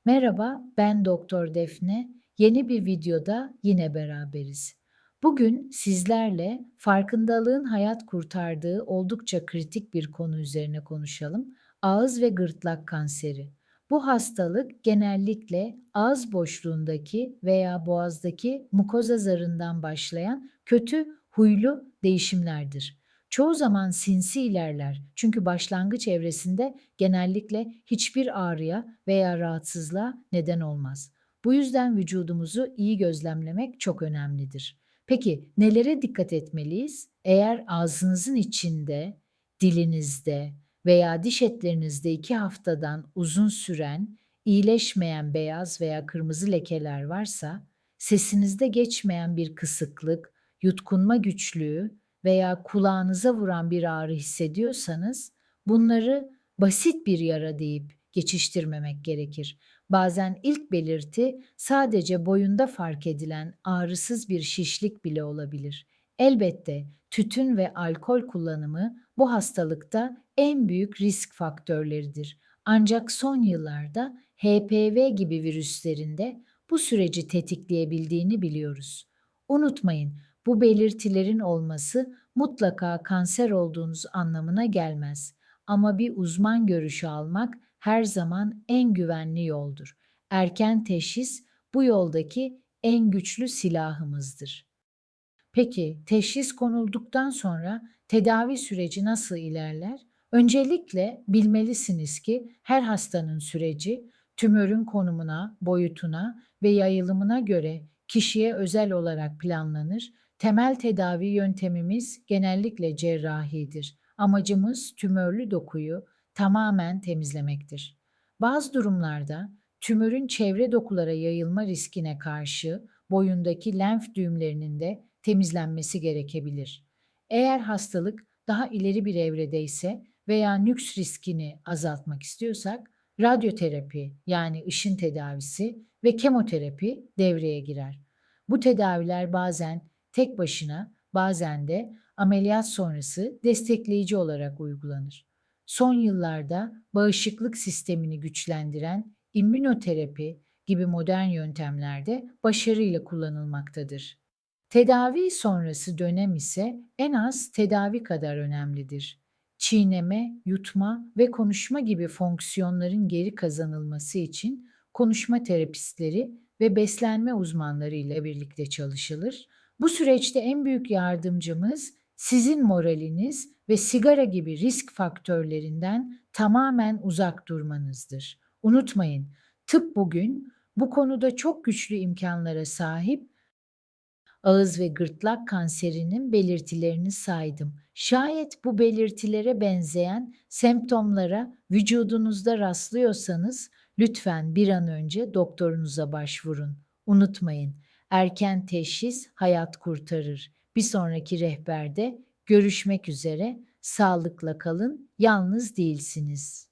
Merhaba, ben Doktor Defne. Yeni bir videoda yine beraberiz. Bugün sizlerle farkındalığın hayat kurtardığı oldukça kritik bir konu üzerine konuşalım. Ağız ve gırtlak kanseri. Bu hastalık genellikle ağız boşluğundaki veya boğazdaki mukoza zarından başlayan kötü huylu değişimlerdir. Çoğu zaman sinsi ilerler çünkü başlangıç evresinde genellikle hiçbir ağrıya veya rahatsızlığa neden olmaz. Bu yüzden vücudumuzu iyi gözlemlemek çok önemlidir. Peki nelere dikkat etmeliyiz? Eğer ağzınızın içinde, dilinizde veya diş etlerinizde 2 haftadan uzun süren, iyileşmeyen beyaz veya kırmızı lekeler varsa, sesinizde geçmeyen bir kısıklık, yutkunma güçlüğü veya kulağınıza vuran bir ağrı hissediyorsanız, bunları basit bir yara deyip geçiştirmemek gerekir. Bazen ilk belirti sadece boyunda fark edilen ağrısız bir şişlik bile olabilir. Elbette tütün ve alkol kullanımı bu hastalıkta en büyük risk faktörleridir. Ancak son yıllarda HPV gibi virüslerin de bu süreci tetikleyebildiğini biliyoruz. Unutmayın, bu belirtilerin olması mutlaka kanser olduğunuz anlamına gelmez. Ama bir uzman görüşü almak her zaman en güvenli yoldur. Erken teşhis bu yoldaki en güçlü silahımızdır. Peki teşhis konulduktan sonra tedavi süreci nasıl ilerler? Öncelikle bilmelisiniz ki her hastanın süreci tümörün konumuna, boyutuna ve yayılımına göre kişiye özel olarak planlanır. Temel tedavi yöntemimiz genellikle cerrahidir. Amacımız tümörlü dokuyu tamamen temizlemektir. Bazı durumlarda tümörün çevre dokulara yayılma riskine karşı boyundaki lenf düğümlerinin de temizlenmesi gerekebilir. Eğer hastalık daha ileri bir evredeyse veya nüks riskini azaltmak istiyorsak radyoterapi yani ışın tedavisi ve kemoterapi devreye girer. Bu tedaviler bazen tek başına, bazen de ameliyat sonrası destekleyici olarak uygulanır. Son yıllarda bağışıklık sistemini güçlendiren immünoterapi gibi modern yöntemler de başarıyla kullanılmaktadır. Tedavi sonrası dönem ise en az tedavi kadar önemlidir. Çiğneme, yutma ve konuşma gibi fonksiyonların geri kazanılması için konuşma terapistleri ve beslenme uzmanları ile birlikte çalışılır. Bu süreçte en büyük yardımcımız sizin moraliniz ve sigara gibi risk faktörlerinden tamamen uzak durmanızdır. Unutmayın, tıp bugün bu konuda çok güçlü imkanlara sahip. Ağız ve gırtlak kanserinin belirtilerini saydım. Şayet bu belirtilere benzeyen semptomlara vücudunuzda rastlıyorsanız lütfen bir an önce doktorunuza başvurun. Unutmayın, erken teşhis hayat kurtarır. Bir sonraki rehberde görüşmek üzere. Sağlıkla kalın, yalnız değilsiniz.